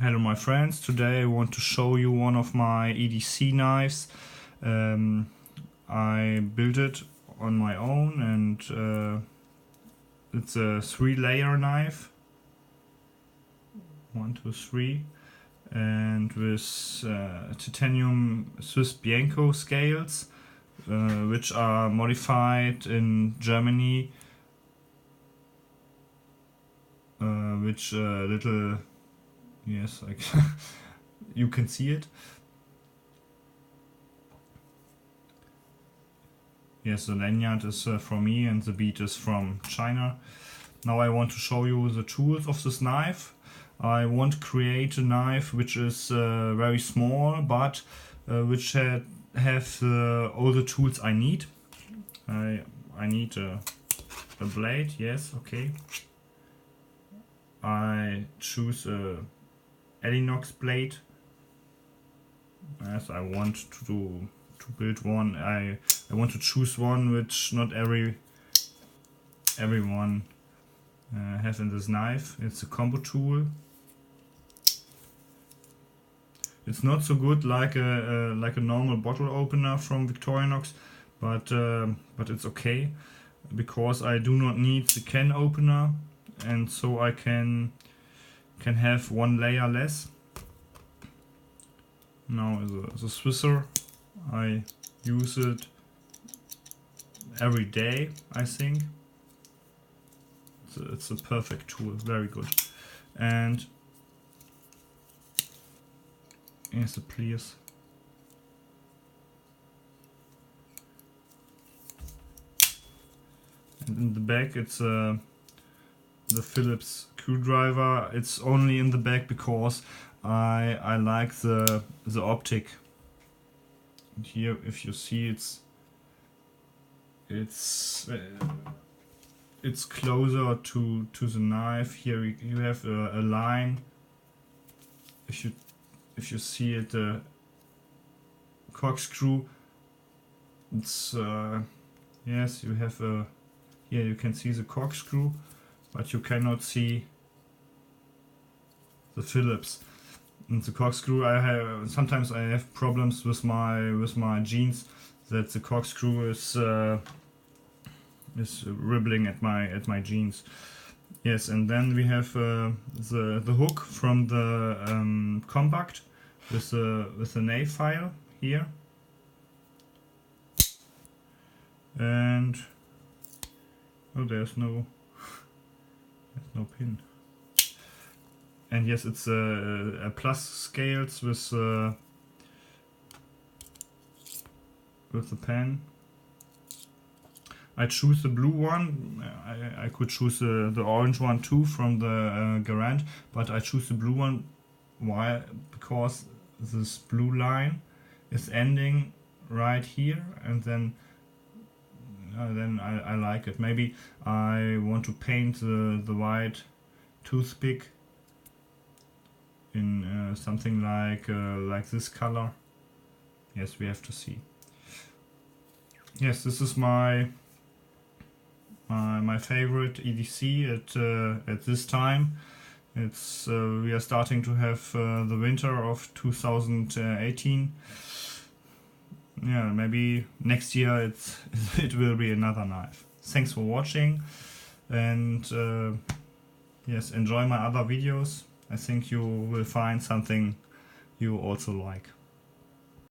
Hello my friends, today I want to show you one of my EDC knives. I built it on my own and it's a 3-layer knife. 1, 2, 3, and with titanium Swiss Bianco scales, which are modified in Germany, which little, yes, like you can see it. Yes, the lanyard is from me and the bead is from China. Now I want to show you the tools of this knife. I want to create a knife which is very small, but which have all the tools I need. I need a blade, yes, okay. I choose a Victorinox blade, as I want to build one. I want to choose one which not everyone has in this knife. It's a combo tool. It's not so good like a normal bottle opener from Victorinox, but it's okay because I do not need the can opener, and so I can have one layer less. Now the Swisser, I use it every day, I think. It's a perfect tool, very good. And here's the pliers. And in the back it's the Phillips screwdriver. It's only in the back because I like the optic. And here, if you see, it's closer to the knife. Here you have a line. If you see it, the corkscrew. It's yes, you have a. Here you can see the corkscrew, but you cannot see the Phillips. And the corkscrew, sometimes I have problems with my jeans that the corkscrew is ribbling at my jeans. Yes, and then we have the hook from the compact with the nail file here, and oh, there's no pin. And yes, it's a plus scales with the pen. I choose the blue one. I could choose the orange one too from the Garand, but I choose the blue one. Why? Because this blue line is ending right here, and then I like it. Maybe I want to paint the white toothpick in something like this color. Yes, we have to see. Yes, this is my favorite EDC at this time. It's we are starting to have the winter of 2018. Yeah, maybe next year it will be another knife. Thanks for watching, and yes, enjoy my other videos. I think you will find something you also like.